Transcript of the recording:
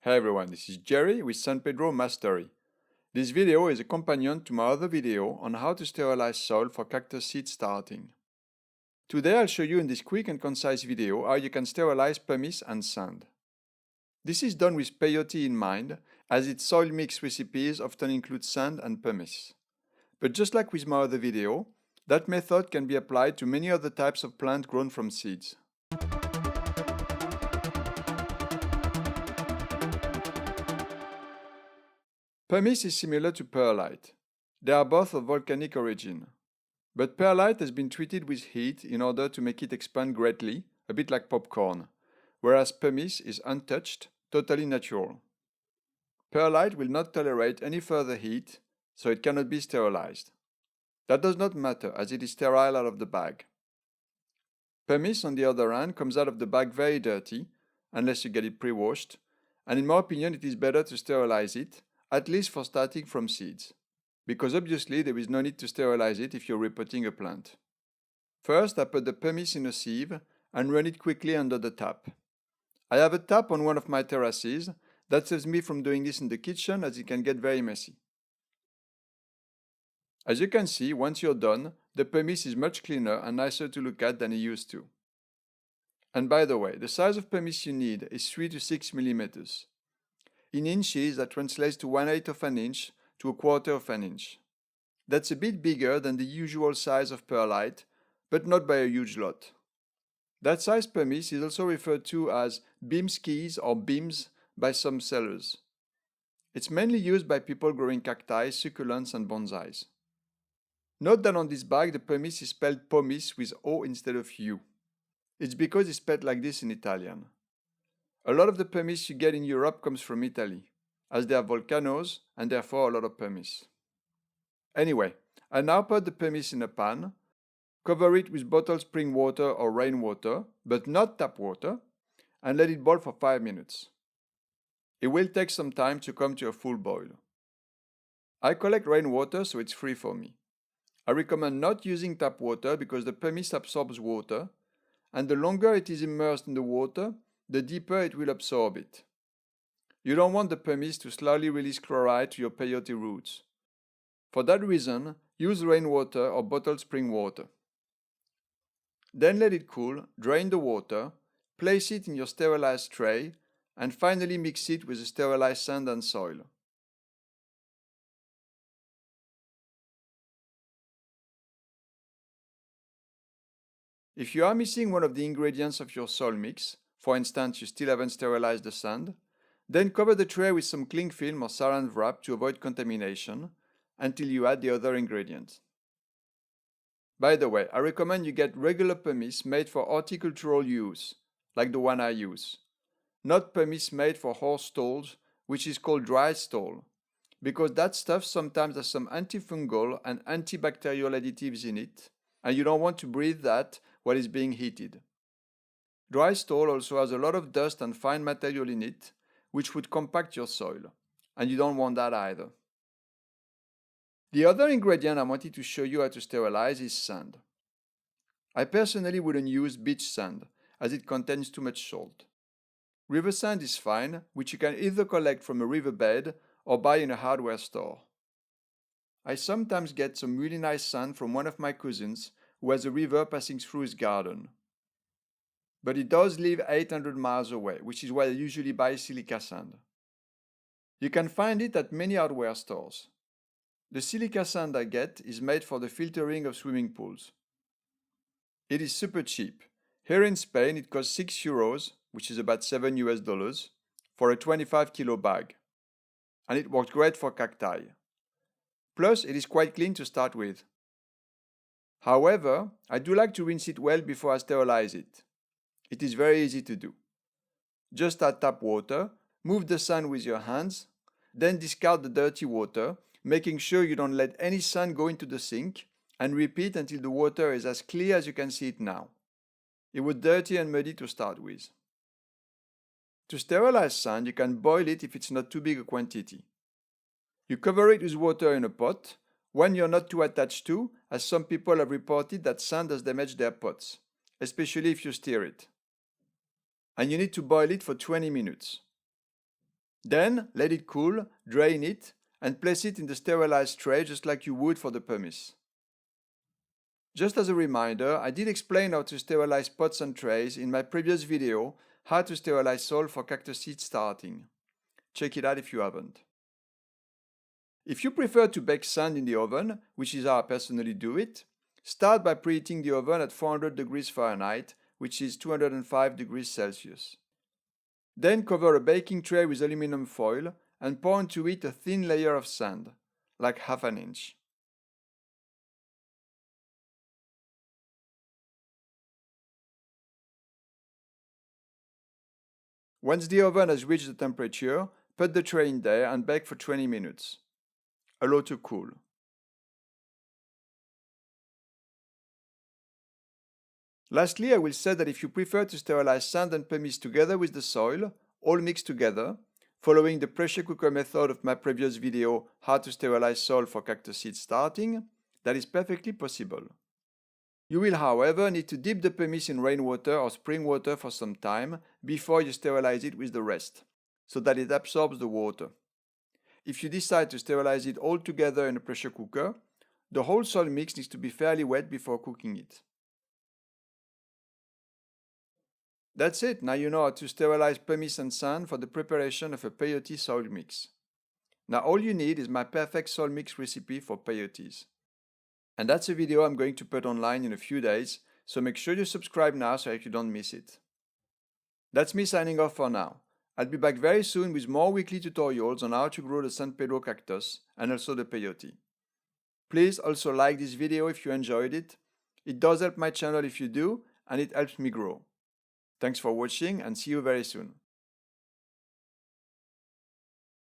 Hey everyone, this is Jerry with San Pedro Mastery. This video is a companion to my other video on how to sterilize soil for cactus seed starting. Today I'll show you in this quick and concise video how you can sterilize pumice and sand. This is done with peyote in mind, as its soil mix recipes often include sand and pumice. But just like with my other video, that method can be applied to many other types of plant grown from seeds. Pumice is similar to perlite. They are both of volcanic origin. But perlite has been treated with heat in order to make it expand greatly, a bit like popcorn, whereas pumice is untouched, totally natural. Perlite will not tolerate any further heat, so it cannot be sterilized. That does not matter, as it is sterile out of the bag. Pumice, on the other hand, comes out of the bag very dirty, unless you get it pre-washed, and in my opinion it is better to sterilize it, at least for starting from seeds, because obviously there is no need to sterilize it if you're repotting a plant. First, I put the pumice in a sieve and run it quickly under the tap. I have a tap on one of my terraces. That saves me from doing this in the kitchen, as it can get very messy. As you can see, once you're done, the pumice is much cleaner and nicer to look at than it used to. And by the way, the size of pumice you need is 3 to 6 millimeters. In inches, that translates to 1/8 of an inch to 1/4 of an inch. That's a bit bigger than the usual size of perlite, but not by a huge lot. That size pumice is also referred to as Williamsii or beams by some sellers. It's mainly used by people growing cacti, succulents, and bonsais. Note that on this bag the pumice is spelled pomice with O instead of U. It's because it's spelled like this in Italian. A lot of the pumice you get in Europe comes from Italy, as they have volcanoes and therefore a lot of pumice. Anyway, I now put the pumice in a pan, cover it with bottled spring water or rainwater, but not tap water, and let it boil for 5 minutes. It will take some time to come to a full boil. I collect rainwater so it's free for me. I recommend not using tap water because the pumice absorbs water, and the longer it is immersed in the water, the deeper it will absorb it. You don't want the pumice to slowly release chloride to your peyote roots. For that reason, use rainwater or bottled spring water. Then let it cool, drain the water, place it in your sterilized tray, and finally mix it with the sterilized sand and soil. If you are missing one of the ingredients of your soil mix, for instance you still haven't sterilized the sand, then cover the tray with some cling film or saran wrap to avoid contamination until you add the other ingredients. By the way, I recommend you get regular pumice made for horticultural use, like the one I use, not pumice made for horse stalls, which is called dry stall, because that stuff sometimes has some antifungal and antibacterial additives in it, and you don't want to breathe that while it's being heated. Dry stall also has a lot of dust and fine material in it, which would compact your soil, and you don't want that either. The other ingredient I wanted to show you how to sterilize is sand. I personally wouldn't use beach sand, as it contains too much salt. River sand is fine, which you can either collect from a riverbed or buy in a hardware store. I sometimes get some really nice sand from one of my cousins who has a river passing through his garden. But it does live 800 miles away, which is why I usually buy silica sand. You can find it at many hardware stores. The silica sand I get is made for the filtering of swimming pools. It is super cheap. Here in Spain it costs €6, which is about $7 for a 25 kilo bag. And it works great for cacti. Plus, it is quite clean to start with. However, I do like to rinse it well before I sterilize it. It is very easy to do. Just add tap water, move the sand with your hands, then discard the dirty water, making sure you don't let any sand go into the sink, and repeat until the water is as clear as you can see it now. It was dirty and muddy to start with. To sterilize sand, you can boil it if it's not too big a quantity. You cover it with water in a pot, one you're not too attached to, as some people have reported that sand has damaged their pots, especially if you stir it. And you need to boil it for 20 minutes. Then let it cool, drain it, and place it in the sterilized tray just like you would for the pumice. Just as a reminder, I did explain how to sterilize pots and trays in my previous video, How to Sterilize Soil for Cactus Seed Starting. Check it out if you haven't. If you prefer to bake sand in the oven, which is how I personally do it, start by preheating the oven at 400 degrees Fahrenheit, which is 205 degrees Celsius. Then cover a baking tray with aluminum foil and pour into it a thin layer of sand, like half an inch. Once the oven has reached the temperature, put the tray in there and bake for 20 minutes. Allow to cool. Lastly, I will say that if you prefer to sterilize sand and pumice together with the soil, all mixed together, following the pressure cooker method of my previous video, How to Sterilize Soil for Cactus Seed Starting, that is perfectly possible. You will, however, need to dip the pumice in rainwater or spring water for some time before you sterilize it with the rest, so that it absorbs the water. If you decide to sterilize it all together in a pressure cooker, the whole soil mix needs to be fairly wet before cooking it. That's it, now you know how to sterilize pumice and sand for the preparation of a peyote soil mix. Now all you need is my perfect soil mix recipe for peyotes. And that's a video I'm going to put online in a few days, so make sure you subscribe now so you don't miss it. That's me signing off for now. I'll be back very soon with more weekly tutorials on how to grow the San Pedro cactus and also the peyote. Please also like this video if you enjoyed it. It does help my channel if you do, and it helps me grow. Thanks for watching and see you very soon.